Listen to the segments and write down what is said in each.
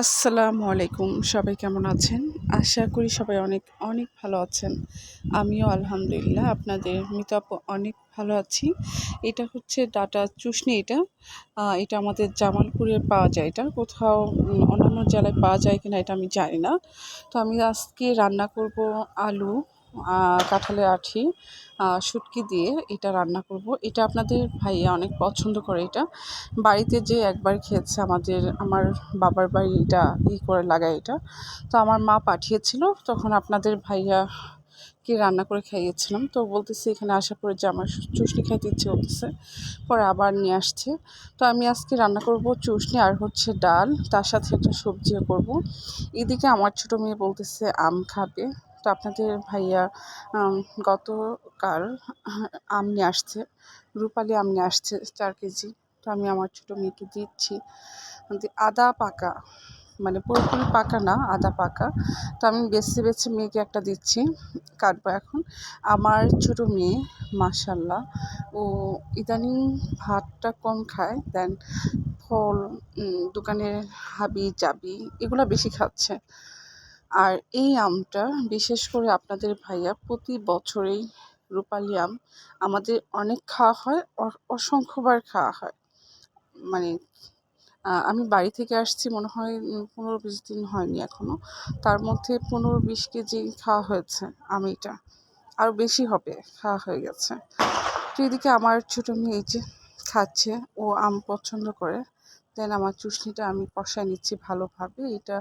আসসালামু আলাইকুম। সবাই কেমন আছেন? আশা করি সবাই অনেক, অনেক ভালো আছেন। আমিও আলহামদুলিল্লাহ আপনাদের মিতাপ্পু অনেক ভালো আছি। এটা হচ্ছে ডাটা চুষনি এটা। এটা আমাদের জামালপুরে পাওয়া যায় এটা। কোথাও অন্যান্য জেলায় পাওয়া যায় কিনা এটা আমি জানি না। তো আমি আজকে রান্না করব আলু, কাঁঠালের আঁটি, শুটকি দিয়ে এটা রান্না করব। এটা আপনাদের ভাইয়া অনেক পছন্দ করে এটা। বাড়িতে যে একবার খেয়েছে আমার বাবার বাড়ি এটা করে লাগায় এটা। তো আমার মা পাঠিয়েছিল তখন আপনাদের ভাইয়াকে রান্না করে খাইয়েছিলাম। তো বলতেছে এখানে আসার পরে যে আমার চুষনি খাইতে ইচ্ছে করতেছে। পরে আবার নিয়ে আসছে। তো আমি আজকে রান্না করব চুষনি আর হচ্ছে ডাল, তার সাথে একটা সবজিও করব। এদিকে আমার ছোটো মেয়ে বলতেছে আম খাবে। তো আপনাদের ভাইয়া গতকাল আম নিয়ে আসছে, রূপালি আম নিয়ে আসছে 4 কেজি। তো আমি আমার ছোটো মেয়েকে দিচ্ছি। আধা পাকা, মানে পুরোপুরি পাকা না, আধা পাকা। তো আমি বেছে বেছে মেয়েকে একটা দিচ্ছি, কাটবো এখন। আমার ছোটো মেয়ে মাশাআল্লাহ, ও ইদানিং ভাতটা কম খায়, দেন ফল, দোকানের হাবি জাবি এগুলো বেশি খাচ্ছে। আর এই আমটা বিশেষ করে আপনাদের ভাইয়া প্রতি বছরেই রূপালি আম আমাদের অনেক খাওয়া হয়, অসংখ্যবার খাওয়া হয়। মানে আমি বাড়ি থেকে আসছি মনে হয় 15-20 দিন হয়নি এখনও। তার মধ্যে 15-20 কেজি খাওয়া হয়েছে আম এটা। আরও বেশি হবে, খাওয়া হয়ে গেছে। তো এদিকে আমার ছোটো মেয়ে এই যে খাচ্ছে, ও আম পছন্দ করে। দেন আমার চুষনিটা আমি কষায় নিচ্ছি ভালোভাবে। এটা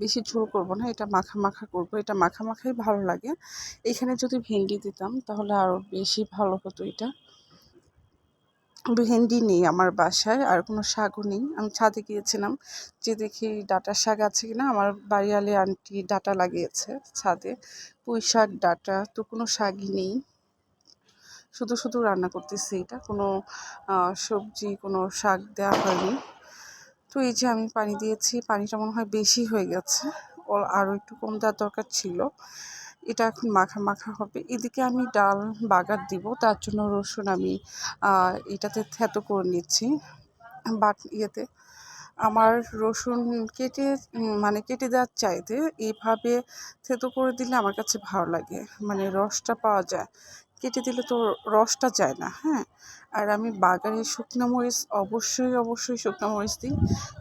বেশি ঝোল করব না, এটা মাখা মাখা করব। এটা মাখা মাখাই ভালো লাগে। এখানে যদি ভেন্ডি দিতাম তাহলে আরও বেশি ভালো হতো এটা। ভেন্ডি নেই আমার বাসায়, আর কোনো শাকও নেই। আমি ছাদে গিয়েছিলাম, যে দেখি ডাঁটার শাক আছে কিনা। আমার বাড়িওয়ালি আন্টি ডাঁটা লাগিয়েছে ছাদে, পুঁই শাক, ডাঁটা, তো কোনো শাকই নেই। শুধু শুধু রান্না করতেছি এটা, কোনো সবজি, কোনো শাক দেওয়া হয়নি। তো এই যে আমি পানি দিয়েছি, পানিটা মনে হয় বেশি হয়ে গেছে, আরও একটু কম দেওয়ার দরকার ছিল। এটা এখন মাখা মাখা হবে। এদিকে আমি ডাল বাগার দিব, তার জন্য রসুন আমি এটাতে থেঁতো করে নিচ্ছি ইয়েতে। আমার রসুন কেটে মানে কেটে দেওয়ার চাইতে এইভাবে থেঁতো করে দিলে আমার কাছে ভালো লাগে, মানে রসটা পাওয়া যায়। কেটে দিলে তো রসটা যায় না, হ্যাঁ। আর আমি বাগারে শুকনো মরিচ অবশ্যই শুকনো মরিচ দিই।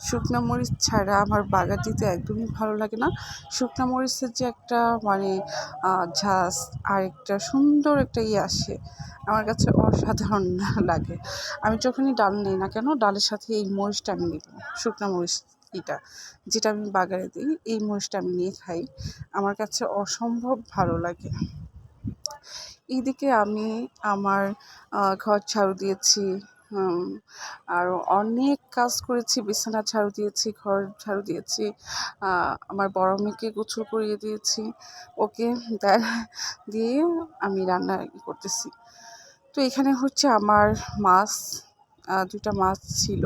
শুকনো মরিচ ছাড়া আমার বাগার দিতে একদমই ভালো লাগে না। শুকনো মরিচের যে একটা মানে ঝাঁজ আর একটা সুন্দর একটা আসে, আমার কাছে অসাধারণ লাগে। আমি যখনই ডাল নিই না কেন, ডালের সাথে এই মরিচটা আমি নিব, শুকনো মরিচ যেটা আমি বাগারে দিই, এই মরিচটা আমি নিয়ে খাই। আমার কাছে অসম্ভব ভালো লাগে। এইদিকে আমি আমার ঘর ঝাড়ু দিয়েছি, আরও অনেক কাজ করেছি। বিছানা ঝাড়ু দিয়েছি, ঘর ঝাড়ু দিয়েছি, আমার বড় মেয়েকে গোসল করিয়ে দিয়েছি। ওকে দিয়ে আমি রান্না করতেছি। তো এখানে হচ্ছে আমার মাছ, 2টা মাছ ছিল।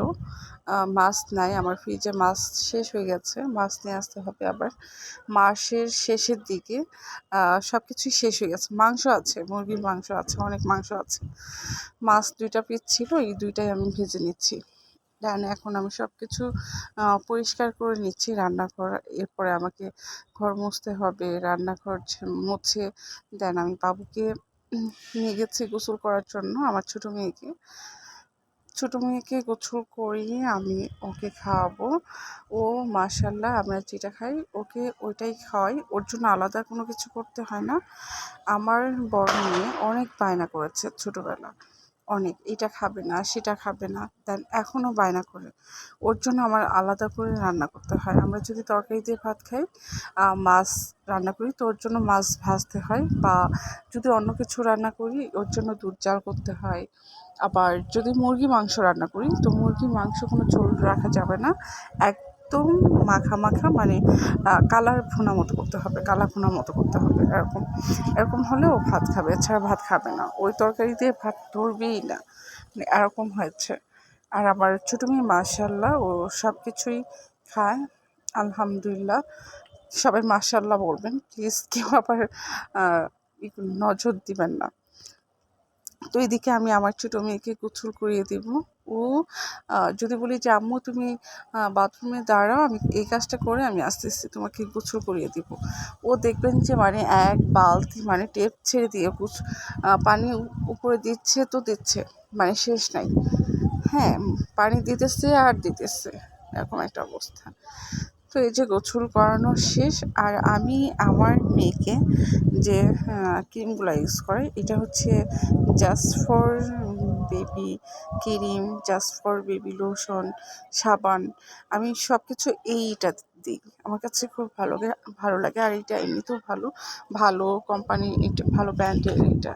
মাছ নাই, আমার ফ্রিজে মাছ শেষ হয়ে গেছে, মাছ নিয়ে আসতে হবে আবার। মাসের শেষের দিকে সব কিছুই শেষ হয়ে গেছে। মাংস আছে, মুরগির মাংস আছে, অনেক মাংস আছে। মাছ 2টা পিস ছিল, এই 2টাই আমি ভেজে নিচ্ছি। দেন এখন আমি সব কিছু পরিষ্কার করে নিচ্ছি রান্নাঘর। এরপরে আমাকে ঘর মুছতে হবে, রান্নাঘর মুছে দেন আমি বাবুকে নিয়ে গেছি গোসল করার জন্য, আমার ছোটো মেয়েকে গোসল করিয়ে আমি ওকে খাওয়াবো। ও মাশাআল্লাহ, আমরা যেটা খাই ওকে ওইটাই খাওয়াই, ওর জন্য আলাদা কোনো কিছু করতে হয় না। আমার বড় মেয়ে অনেক বায়না করেছে ছোটোবেলা, অনেক, এটা খাবে না, সেটা খাবে না, দেন এখনও বায়না করে। ওর জন্য আমার আলাদা করে রান্না করতে হয়। আমরা যদি তরকারি দিয়ে ভাত খাই, মাছ রান্না করি তো ওর জন্য মাছ ভাজতে হয়, বা যদি অন্য কিছু রান্না করি ওর জন্য দুধ জাল করতে হয়। আবার যদি মুরগি মাংস রান্না করি তো মুরগির মাংস কোনো ঝোল রাখা যাবে না, একদম মাখা মাখা, মানে কালার ভুনা মতো করতে হবে, কালা ভুনা মতো করতে হবে। এরকম এরকম হলে ও ভাত খাবে, এছাড়া ভাত খাবে না, ওই তরকারি দিয়ে ভাত ধরবেই না, মানে এরকম হয়েছে। আর আমার ছোটো মেয়ে মাশাআল্লাহ, ও সব কিছুই খায় আলহামদুলিল্লাহ। সবাই মাশাআল্লাহ বলবেন প্লিজ, কেউ আবার নজর দিবেন না। তো এদিকে আমি আমার ছোটো মেয়েকে গোসল করিয়ে দিব, ও যদি বলি যে আম্মু তুমি বাথরুমে দাঁড়াও, আমি এই কাজটা করে আমি আস্তে আস্তে তোমাকে গোসল করিয়ে দিব, ও দেখবেন যে মানে এক বালতি মানে টেপ ছেড়ে দিয়ে পানি উপরে দিচ্ছে তো দিচ্ছে, মানে শেষ নাই। হ্যাঁ, পানি দিতেছে আর দিতেছে, এরকম একটা অবস্থা। তো এই যে গোসল করানো শেষ, আর আমি আমার মেয়েকে যে ক্রিমগুলো ইউজ করে, এটা হচ্ছে just for baby cream, just for baby lotion, সাবান, আমি সব কিছু এইটা দিই। আমার কাছে খুব ভালো লাগে, আর এটা এমনিতেও ভালো, ভালো কোম্পানি, এটা ভালো ব্র্যান্ডের এটা।